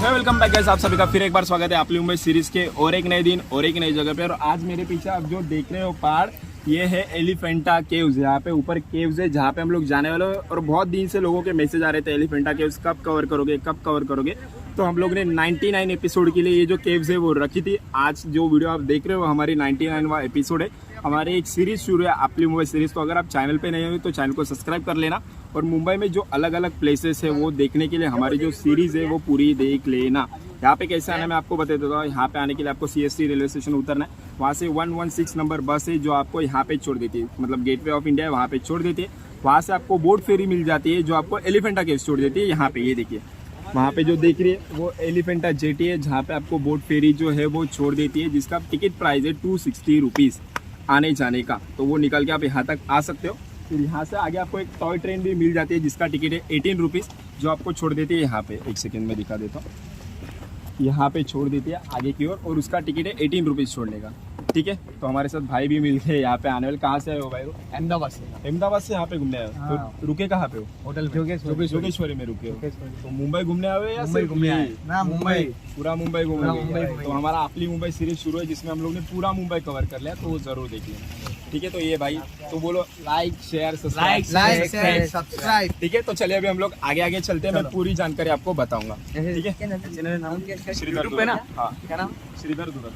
Welcome back guys, आप सभी का फिर एक बार स्वागत है आपली मुंबई सीरीज के और एक नए दिन और एक नई जगह पे। और आज मेरे पीछे आप जो देख रहे हो पहाड़, ये है एलिफेंटा केव्स। यहाँ पे ऊपर केव्स है जहाँ पे हम लोग जाने वाले हैं। और बहुत दिन से लोगों के मैसेज आ रहे थे एलिफेंटा केव्स कब कवर करोगे, कब कवर करोगे। तो हम लोग ने 99 एपिसोड के लिए ये जो केव्स है वो रखी थी। आज जो वीडियो आप देख रहे हो हमारी 99वां एपिसोड है। हमारी एक सीरीज शुरू है आपली मुंबई सीरीज। तो अगर आप चैनल पे नए हो तो चैनल को सब्सक्राइब कर लेना और मुंबई में जो अलग अलग प्लेसेस है वो देखने के लिए हमारी जो सीरीज है वो पूरी देख लेना। यहाँ पे कैसे आना मैं आपको बता देता हूँ। यहाँ पे आने के लिए आपको CST रेलवे स्टेशन उतरना है। वहाँ से 116 नंबर बस है जो आपको यहाँ पे छोड़ देती है, मतलब गेटवे ऑफ इंडिया है वहाँ पे छोड़ देती है। वहाँ से आपको बोट फेरी मिल जाती है जो आपको एलिफेंटा केव्स छोड़ देती है। यहाँ पे ये देखिए, वहाँ पे जो देख रही है वो एलिफेंटा जेटी है जहाँ पे आपको बोट फेरी जो है वो छोड़ देती है, जिसका टिकट प्राइस है 260 रुपीज़ आने जाने का। तो वो निकल के आप यहाँ तक आ सकते हो। फिर यहाँ से आगे आपको एक टॉय ट्रेन भी मिल जाती है जिसका टिकट है 18 रुपीज़, जो आपको छोड़ देती है यहाँ पे। एक सेकेंड में दिखा देता हूँ, यहाँ पे छोड़ देती है आगे की ओर और उसका टिकट है 18 रुपीज़ छोड़ने का। ठीक है, तो हमारे साथ भाई भी मिल गए यहाँ पे आने वाले। कहाँ से आए हो भाई? अहमदाबाद से। अहमदाबाद से यहाँ पे घूमने आए हो? हाँ। तो रुके कहाँ पे हो? होटल जोगेश्वरी में रुके हो? तो मुंबई घूमने आए हो या मुंबई सिर्फ घूमने आए? ना, मुंबई। पूरा मुंबई पूरा घूमने मुंबई आए। घूमने तो हमारा आपली मुंबई सीरीज शुरू है जिसमें हम लोग ने पूरा मुंबई कवर कर लिया, तो वो जरूर देखिए। ठीक है, तो ये भाई तो बोलो लाइक शेयर सब्सक्राइब। ठीक है, तो चलिए अभी हम लोग आगे आगे चलते हैं। मैं पूरी जानकारी आपको बताऊंगा। ठीक है, श्रीधर YouTube पे ना? हाँ, क्या नाम? श्रीधर दुरत।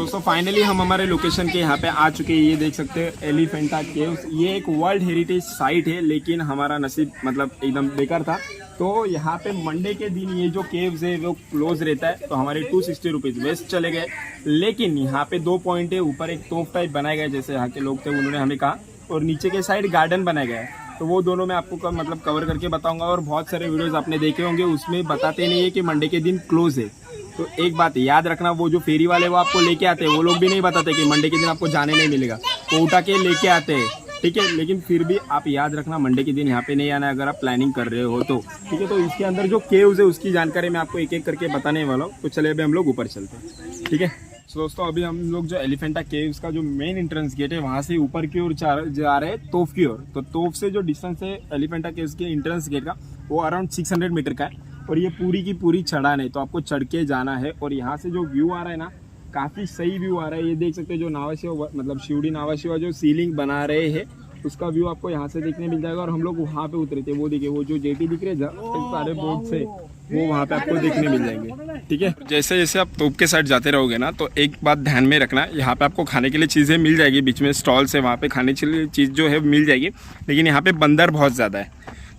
सो फाइनली हम हमारे लोकेशन के यहाँ पे आ चुके हैं। ये देख सकते हैं एलिफेंटा केव्स। ये एक वर्ल्ड हेरिटेज साइट है, लेकिन हमारा नसीब मतलब एकदम बेकार था। तो यहाँ पे मंडे के दिन ये जो केव्स है वो क्लोज रहता है, तो हमारे 260 रुपीज़ वेस्ट चले गए। लेकिन यहाँ पे 2 पॉइंट है। ऊपर एक तोप टाइप बनाया गया है, जैसे यहाँ के लोग थे उन्होंने हमें कहा, और नीचे के साइड गार्डन बनाया गया है। तो वो दोनों मैं आपको मतलब कवर करके बताऊंगा। और बहुत सारे वीडियोस आपने देखे होंगे, उसमें बताते नहीं है कि मंडे के दिन क्लोज है। तो एक बात याद रखना, वो जो फेरी वाले वो आपको लेके आते हैं, वो लोग भी नहीं बताते कि मंडे के दिन आपको जाने नहीं मिलेगा, वो उठा के लेके आते हैं। ठीक है, लेकिन फिर भी आप याद रखना मंडे के दिन यहाँ पे नहीं आना है अगर आप प्लानिंग कर रहे हो तो। ठीक है, तो इसके अंदर जो केव्स है उसकी जानकारी मैं आपको एक एक करके बताने वाला हूँ। तो चलिए अभी हम लोग ऊपर चलते हैं। ठीक है, तो दोस्तों अभी हम लोग जो एलिफेंटा केव्स का जो मेन एंट्रेंस गेट है वहाँ से ऊपर की ओर जा रहे हैं तोफ की ओर। तो तोफ से जो डिस्टेंस है एलिफेंटा केव्स के एंट्रेंस गेट का वो अराउंड 600 मीटर का है। और ये पूरी की पूरी चढ़ान है, तो आपको चढ़ के जाना है। और यहाँ से जो व्यू आ रहा है ना, काफ़ी सही व्यू आ रहा है। ये देख सकते हैं जो नावाशिवा मतलब शिवड़ी नावाशिवा जो सीलिंग बना रहे हैं उसका व्यू आपको यहाँ से देखने मिल जाएगा। और हम लोग वहाँ पे उतरे थे, वो देखिए वो जो जेटी दिख रहे हैं सारे बोट से, वो वहाँ पे आपको देखने मिल जाएंगे। ठीक है, जैसे जैसे आप तोप के साइड जाते रहोगे ना, तो एक बात ध्यान में रखना, यहाँ पे आपको खाने के लिए चीज़ें मिल जाएगी, बीच में स्टॉल्स है, वहाँ पे खाने के लिए चीज़ जो है मिल जाएगी। लेकिन यहाँ पे बंदर बहुत ज़्यादा है,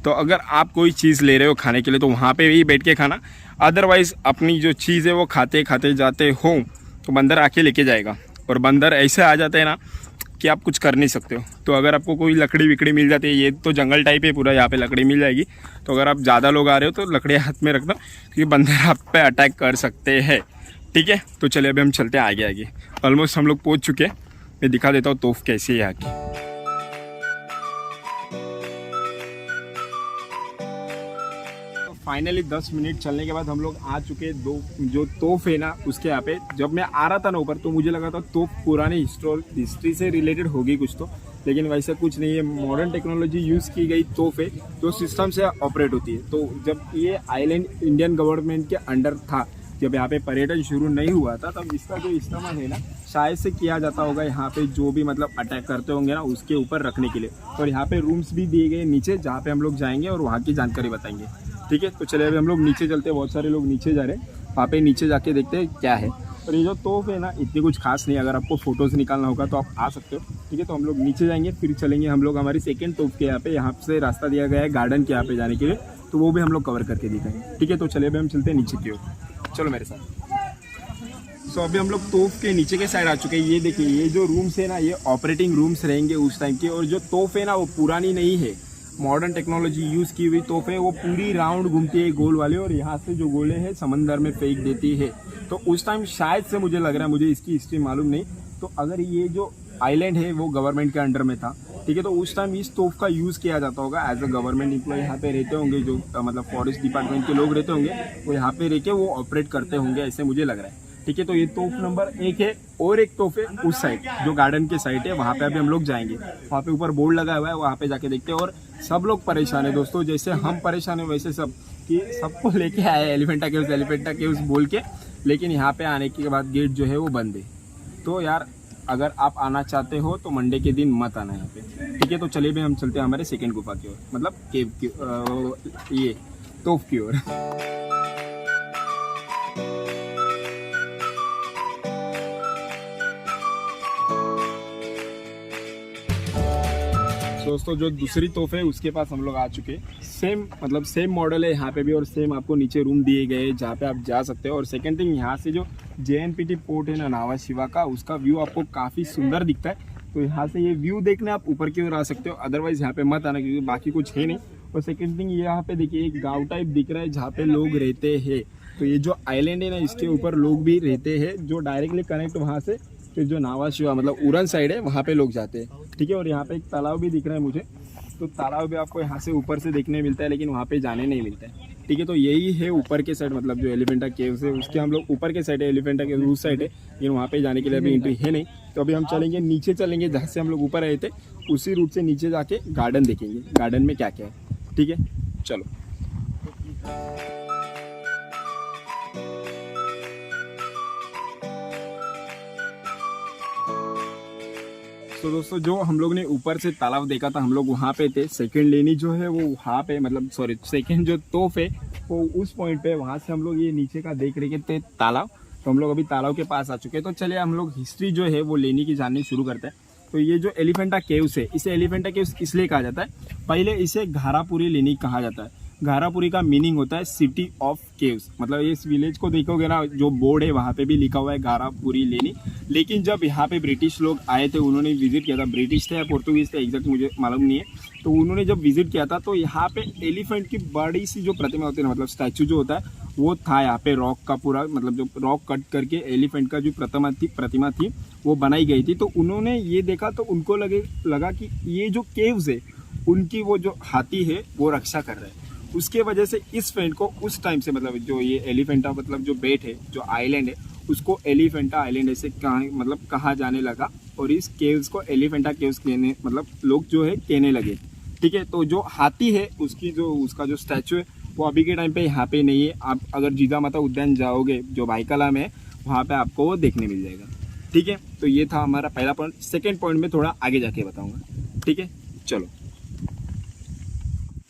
तो अगर आप कोई चीज़ ले रहे हो खाने के लिए तो वहाँ पे ही बैठ के खाना। अदरवाइज़ अपनी जो चीज़ है वो खाते खाते जाते हो तो बंदर आके लेके जाएगा। और बंदर ऐसे आ जाते हैं ना कि आप कुछ कर नहीं सकते हो। तो अगर आपको कोई लकड़ी विकड़ी मिल जाती है, ये तो जंगल टाइप है पूरा, यहाँ पे लकड़ी मिल जाएगी। तो अगर आप ज़्यादा लोग आ रहे हो तो लकड़ी हाथ में रखना, क्योंकि बंदर आप पे अटैक कर सकते हैं। ठीक है, तो चलिए अभी हम चलते हैं आगे आगे। ऑलमोस्ट हम लोग पहुँच चुके हैं। मैं दिखा देता हूँ तोफ कैसी है यहाँ की। फाइनली 10 मिनट चलने के बाद हम लोग आ चुके हैं। दो जो तोफ है ना उसके यहाँ पे। जब मैं आ रहा था ना ऊपर तो मुझे लगा था तोफ पुरानी हिस्ट्री से रिलेटेड होगी कुछ तो, लेकिन वैसे कुछ नहीं है। मॉडर्न टेक्नोलॉजी यूज़ की गई तोफ है जो सिस्टम से ऑपरेट होती है। तो जब ये आइलैंड इंडियन गवर्नमेंट के अंडर था, जब यहाँ पे पर्यटन शुरू नहीं हुआ था, तब इसका जो इस्तेमाल है ना शायद से किया जाता होगा यहाँ पे जो भी मतलब अटैक करते होंगे ना उसके ऊपर रखने के लिए। और यहाँ पे रूम्स भी दिए गए नीचे जहाँ पे हम लोग जाएंगे और वहाँ की जानकारी बताएंगे। ठीक है, तो चलिए अभी हम लोग नीचे चलते हैं। बहुत सारे लोग नीचे जा रहे हैं, वहाँ पे नीचे जाके देखते हैं क्या है। और ये जो तोफ है ना इतनी कुछ खास नहीं, अगर आपको फोटोज़ निकालना होगा तो आप आ सकते हो। ठीक है, तो हम लोग नीचे जाएंगे, फिर चलेंगे हम लोग हमारी सेकेंड तोफ के यहाँ पे। यहाँ से रास्ता दिया गया है गार्डन के यहाँ पे जाने के लिए, तो वो भी हम लोग कवर करके दिखाएंगे। ठीक है, तो चलिए अभी हम चलते हैं नीचे की ओर, चलो मेरे साथ। सो अभी हम लोग तोफ के नीचे के साइड आ चुके हैं। ये देखिए ये जो रूम्स है ना ये ऑपरेटिंग रूम्स रहेंगे उस टाइम के। और जो तोफ है ना वो पुरानी नहीं है, मॉडर्न टेक्नोलॉजी यूज़ की हुई तोप है। वो पूरी राउंड घूमती है गोल वाले, और यहाँ से जो गोले हैं समंदर में फेंक देती है। तो उस टाइम शायद से मुझे लग रहा है, मुझे इसकी हिस्ट्री मालूम नहीं, तो अगर ये जो आइलैंड है वो गवर्नमेंट के अंडर में था, ठीक है, तो उस टाइम इस तोफ का यूज़ किया जाता होगा। एज अ गवर्नमेंट एम्प्लॉय यहाँ पे रहते होंगे, जो मतलब फॉरेस्ट डिपार्टमेंट के लोग रहते होंगे, वो यहाँ पे रह के वो ऑपरेट करते होंगे, ऐसे मुझे लग रहा है। ठीक है। तो ये तोफ नंबर 1 है और एक तोफ है उस साइड जो गार्डन के साइड है, वहाँ पे अभी हम लोग जाएंगे। वहाँ पे ऊपर बोर्ड लगा हुआ है, वहाँ पे जाके देखते हैं। और सब लोग परेशान है दोस्तों, जैसे हम परेशान है वैसे सब, कि सबको लेके आए एलिफेंटा केव्स बोल के, लेकिन यहाँ पे आने के बाद गेट जो है वो बंद है। तो यार अगर आप आना चाहते हो तो मंडे के दिन मत आना यहाँ पे, ठीक है। तो चलिए भी हम चलते हैं हमारे सेकेंड गुफा की ओर, मतलब केव की ये तोफ की ओर। दोस्तों जो दूसरी तोहफे है उसके पास हम लोग आ चुके हैं। सेम मॉडल है यहाँ पे भी, और सेम आपको नीचे रूम दिए गए जहाँ पे आप जा सकते हो। और सेकंड थिंग, यहाँ से जो JNPT पोर्ट है ना नावा शिवा का, उसका व्यू आपको काफ़ी सुंदर दिखता है। तो यहाँ से ये व्यू देखने आप ऊपर की ओर आ सकते हो, अदरवाइज यहाँ पे मत आना क्योंकि बाकी कुछ है नहीं। और सेकंड थिंग, यहाँ पे देखिए एक गाँव टाइप दिख रहा है जहाँ पे लोग रहते हैं। तो ये जो आइलैंड है ना, इसके ऊपर लोग भी रहते हैं, जो डायरेक्टली कनेक्ट वहाँ से फिर जो नावा शिवा मतलब उरन साइड है वहाँ पे लोग जाते हैं, ठीक है। और यहाँ पे एक तालाब भी दिख रहा है मुझे, तो तालाब भी आपको यहाँ से ऊपर से देखने मिलता है, लेकिन वहाँ पे जाने नहीं मिलता है, ठीक है। तो यही है ऊपर के साइड, मतलब जो एलिफेंटा केव्स है उसके हम लोग ऊपर के साइड है, एलिफेंटा केव्स उस साइड है, लेकिन वहाँ पे जाने के लिए अभी एंट्री है नहीं। तो अभी हम चलेंगे नीचे, चलेंगे जहाँ से हम लोग ऊपर आए थे उसी रूट से नीचे जाके गार्डन देखेंगे, गार्डन में क्या क्या है, ठीक है। चलो। तो दोस्तों जो हम लोग ने ऊपर से तालाब देखा था, हम लोग वहाँ पे थे। सेकंड लेनी जो है वो वहाँ पे, मतलब सॉरी सेकंड जो तोफ है वो उस पॉइंट पे, वहाँ से हम लोग ये नीचे का देख रहे थे तालाब। तो हम लोग अभी तालाब के पास आ चुके हैं। तो चलिए हम लोग हिस्ट्री जो है वो लेनी की जाननी शुरू करते हैं। तो ये जो एलिफेंटा केव्स है, इसे एलिफेंटा केव्स इसलिए कहा जाता है, पहले इसे घारापुरी लेनी कहा जाता है। घारापुरी का मीनिंग होता है सिटी ऑफ केव्स, मतलब इस विलेज को देखोगे ना, जो बोर्ड है वहाँ पे भी लिखा हुआ है घारापुरी लेनी। लेकिन जब यहाँ पे ब्रिटिश लोग आए थे, उन्होंने विजिट किया था, ब्रिटिश थे या पोर्तुगीज थे एग्जैक्ट मुझे मालूम नहीं है, तो उन्होंने जब विजिट किया था तो यहाँ पे एलिफेंट की बड़ी सी जो प्रतिमा होती है, मतलब स्टैचू जो होता है वो था यहाँ पे, रॉक का पूरा, मतलब जो रॉक कट करके एलिफेंट का जो प्रतिमा थी वो बनाई गई थी। तो उन्होंने ये देखा तो उनको लगा कि ये जो केव्स है उनकी वो जो हाथी है वो रक्षा कर रहे हैं। उसके वजह से इस फेंट को उस टाइम से, मतलब जो ये एलिफेंटा मतलब जो बेट है, जो आइलैंड है, उसको एलिफेंटा आइलैंड ऐसे कहा जाने लगा। और इस केव्स को एलिफेंटा केव्स कहने, मतलब लोग जो है कहने लगे, ठीक है। तो जो हाथी है उसका जो स्टैचू है वो अभी के टाइम पे यहाँ पे नहीं है। आप अगर जीजामाता उद्यान जाओगे जो भाईकला में है, वहाँ पे आपको वो देखने मिल जाएगा, ठीक है। तो ये था हमारा पहला पॉइंट। सेकेंड पॉइंट में थोड़ा आगे जाके बताऊँगा, ठीक है। चलो।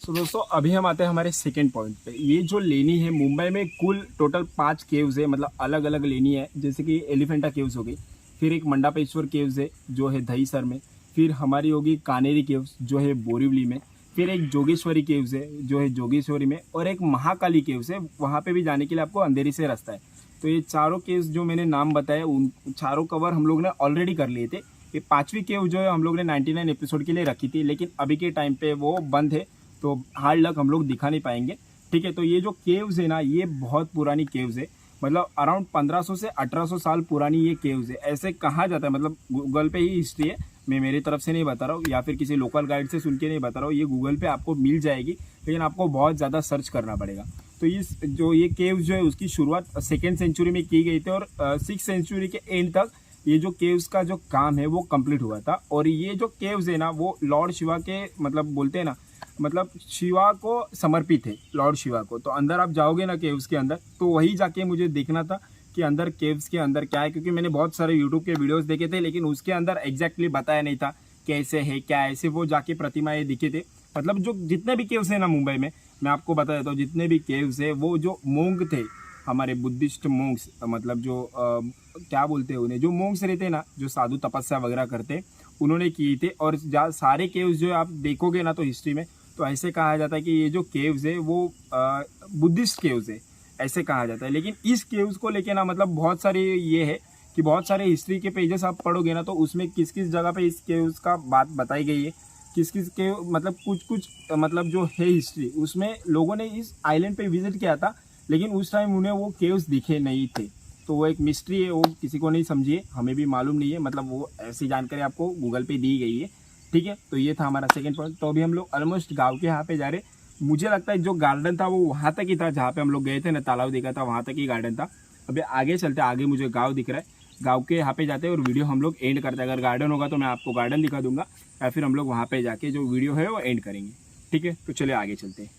तो दोस्तों अभी हम आते हैं हमारे सेकंड पॉइंट पे। ये जो लेनी है, मुंबई में कुल टोटल 5 केव्स है, मतलब अलग अलग लेनी है। जैसे कि एलिफेंटा केव्स हो गई, फिर एक मंडापेश्वर केव्स है जो है दहीसर में, फिर हमारी होगी कानेरी केव्स जो है बोरीवली में, फिर एक जोगेश्वरी केव्स है जो है जोगेश्वरी में, और एक महाकाली केव्स है, वहाँ पे भी जाने के लिए आपको अंधेरी से रास्ता है। तो ये चारों केव्स जो मैंने नाम बताए उन चारों कवर हम लोग ने ऑलरेडी कर लिए थे। ये 5वीं केव जो है हम लोग ने 99 एपिसोड के लिए रखी थी, लेकिन अभी के टाइम पे वो बंद है, तो हार्ड लक हम लोग दिखा नहीं पाएंगे, ठीक है। तो ये जो केव्स है ना, ये बहुत पुरानी केव्स है, मतलब अराउंड 1500 से 1800 साल पुरानी ये केव्स है, ऐसे कहा जाता है। मतलब गूगल पे ही हिस्ट्री है, मैं मेरी तरफ से नहीं बता रहा हूँ या फिर किसी लोकल गाइड से सुन के नहीं बता रहा हूँ, ये गूगल पे आपको मिल जाएगी, लेकिन आपको बहुत ज़्यादा सर्च करना पड़ेगा। तो ये केव्स जो है उसकी शुरुआत 2nd सेंचुरी में की गई थी, और 6th सेंचुरी के एंड तक ये जो केव्स का जो काम है वो कंप्लीट हुआ था। और ये जो केव्स है ना, वो लॉर्ड शिवा के, मतलब बोलते हैं ना, मतलब शिवा को समर्पित है, लॉर्ड शिवा को। तो अंदर आप जाओगे ना केव्स के अंदर, तो वही जाके मुझे देखना था कि अंदर केव्स के अंदर क्या है, क्योंकि मैंने बहुत सारे यूट्यूब के वीडियोस देखे थे, लेकिन उसके अंदर एग्जैक्टली बताया नहीं था कैसे है क्या है। ऐसे वो जाके प्रतिमाएं दिखे थे। मतलब जो जितने भी केव्स है ना मुंबई में, मैं आपको बता देता हूँ, जितने भी केव्स है वो जो मोंग थे, हमारे बुद्धिस्ट मोंग्स, मतलब जो क्या बोलते हैं उन्हें, जो मोंग्स रहते हैं ना, जो साधु तपस्या वगैरह करते, उन्होंने किए थे। और सारे केव्स जो आप देखोगे ना तो हिस्ट्री में, तो ऐसे कहा जाता है कि ये जो केव्स है वो बुद्धिस्ट केव्स है, ऐसे कहा जाता है। लेकिन इस केव्स को लेके ना, मतलब बहुत सारे ये है कि बहुत सारे हिस्ट्री के पेजेस आप पढ़ोगे ना, तो उसमें किस किस जगह पे इस केव्स का बात बताई गई है, किस किस के, मतलब कुछ मतलब जो है हिस्ट्री, उसमें लोगों ने इस आइलैंड पे विजिट किया था, लेकिन उस टाइम उन्हें वो केव्स दिखे नहीं थे। तो वो एक मिस्ट्री है, वो किसी को नहीं समझिए, हमें भी मालूम नहीं है, मतलब वो ऐसी जानकारी आपको गूगल पे दी गई है, ठीक है। तो ये था हमारा सेकंड पॉइंट। तो अभी हम लोग ऑलमोस्ट गांव के यहाँ पे जा रहे। मुझे लगता है जो गार्डन था वो वहाँ तक ही था, जहाँ पे हम लोग गए थे ना, तालाब देखा था वहाँ तक ही गार्डन था। अभी आगे चलते, आगे मुझे गाँव दिख रहा है, गाँव के यहाँ पे जाते हैं और वीडियो हम लोग एंड करते हैं। अगर गार्डन होगा तो मैं आपको गार्डन दिखा दूंगा, या फिर हम लोग वहाँ पे जाके जो वीडियो है वो एंड करेंगे। ठीक है, तो चलिए आगे चलते हैं।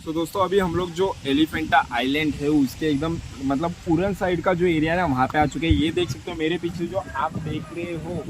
तो दोस्तों अभी हम लोग जो एलिफेंटा आइलैंड है उसके एकदम मतलब उरन साइड का जो एरिया है ना वहाँ पे आ चुके हैं। ये देख सकते हो मेरे पीछे जो आप देख रहे हो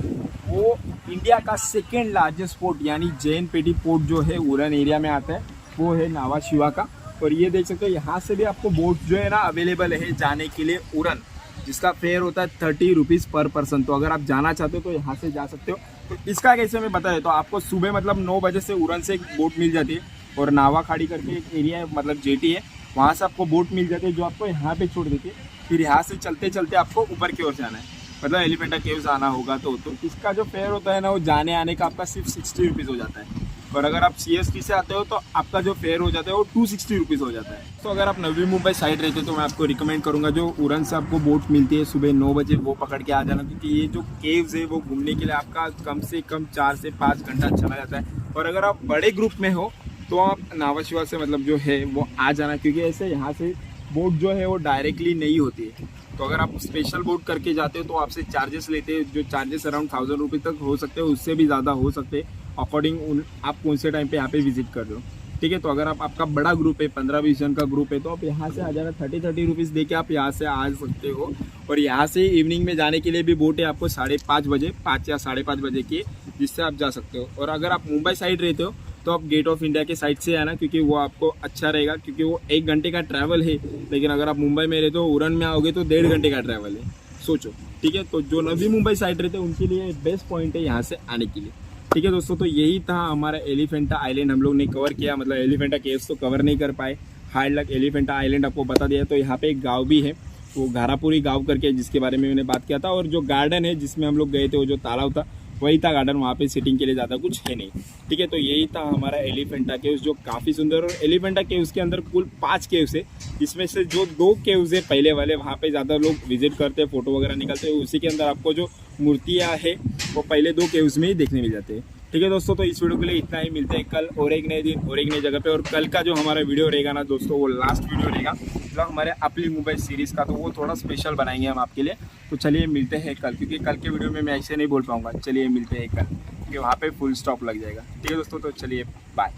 वो इंडिया का सेकेंड लार्जेस्ट पोर्ट यानी जैन पेटी पोर्ट जो है उरन एरिया में आता है, वो है नावा शिवा का। और ये देख सकते हो यहाँ से भी आपको बोट जो है ना अवेलेबल है जाने के लिए उरन, जिसका फेयर होता है 30 रुपीज़ पर पर्सन। तो अगर आप जाना चाहते हो तो यहाँ से जा सकते हो। तो इसका कैसे मैं बता देता हूँ आपको। सुबह मतलब 9 बजे से उरन से एक बोट मिल जाती है और नावा खाड़ी करके एक एरिया है मतलब जेटी है, वहाँ से आपको बोट मिल जाती है जो आपको यहाँ पे छोड़ देती है। फिर यहाँ से चलते चलते आपको ऊपर की ओर जाना है, मतलब एलिफेंटा केव्स आना होगा। तो इसका जो फेयर होता है ना वो जाने आने का आपका सिर्फ 60 रुपीज़ हो जाता है। और अगर आप CST से आते हो तो आपका जो फेयर हो जाता है वो 260 रुपीज़ हो जाता है। तो अगर आप नवी मुंबई साइड रहते हो तो मैं आपको रिकमेंड करूँगा जो उरन से आपको बोट मिलती है सुबह 9 बजे, वो पकड़ के आ जाना, क्योंकि ये जो केव्स है वो घूमने के लिए आपका कम से कम 4 से 5 घंटा चला जाता है। और अगर आप बड़े ग्रुप में हो तो आप नावा शिवा से मतलब जो है वो आ जाना, क्योंकि ऐसे यहाँ से बोट जो है वो डायरेक्टली नहीं होती है। तो अगर आप स्पेशल बोट करके जाते हो तो आपसे चार्जेस लेते हैं, जो चार्जेस अराउंड 1000 रुपीज़ तक हो सकते हैं, उससे भी ज़्यादा हो सकते हैं अकॉर्डिंग आप कौन से टाइम पे यहाँ पे विजिट कर रहे हो। ठीक है, तो अगर आपका बड़ा ग्रुप है 15-20 जन का ग्रुप है तो आप यहाँ से आ जाना, 30 रुपीज़ दे के आप यहाँ से आ सकते हो। और यहाँ से इवनिंग में जाने के लिए भी बोट है आपको 5:30 बजे, 5 या 5:30 बजे की, जिससे आप जा सकते हो। और अगर आप मुंबई साइड रहते हो तो आप गेट ऑफ इंडिया के साइड से आना, क्योंकि वो आपको अच्छा रहेगा, क्योंकि वो 1 घंटे का ट्रैवल है। लेकिन अगर आप मुंबई में रहते हो उरन में आओगे तो 1.5 घंटे का ट्रैवल है, सोचो। ठीक है, तो जो नवी मुंबई साइड रहते हैं उनके लिए बेस्ट पॉइंट है यहाँ से आने के लिए। ठीक है दोस्तों, तो यही था हमारा एलिफेंटा आइलैंड, हम लोग ने कवर किया। मतलब एलिफेंटा केव्स तो कवर नहीं कर पाए, हार्ड लक एलिफेंटा आइलैंड आपको बता दिया। तो यहाँ पे एक गाँव भी है, वो घारापुरी गाँव करके, जिसके बारे में मैंने बात किया था। और जो गार्डन है जिसमें हम लोग गए थे वो जो तालाब था वही था गार्डन, वहाँ पे सिटिंग के लिए ज़्यादा कुछ है नहीं। ठीक है, तो यही था हमारा एलिफेंटा केव्स जो काफ़ी सुंदर। और एलिफेंटा केव्स के अंदर कुल 5 केव्स है, जिसमें से जो 2 केव्स है पहले वाले वहाँ पे ज़्यादा लोग विजिट करते हैं, फोटो वगैरह निकलते हैं। उसी के अंदर आपको जो मूर्तियाँ है वो पहले 2 केव्स में ही देखने मिल जाते हैं। ठीक है दोस्तों, तो इस वीडियो के लिए इतना ही। मिलते हैं कल और एक नए दिन और एक नई जगह पे। और कल का जो हमारा वीडियो रहेगा ना दोस्तों वो लास्ट वीडियो रहेगा मतलब हमारे अपली मुंबई सीरीज़ का, तो वो थोड़ा स्पेशल बनाएंगे हम आपके लिए। तो चलिए मिलते हैं कल, क्योंकि कल के वीडियो में मैं ऐसे नहीं बोल पाऊँगा। चलिए मिलते हैं कल, क्योंकि वहाँ पे फुल स्टॉप लग जाएगा। ठीक है दोस्तों, तो चलिए बाय।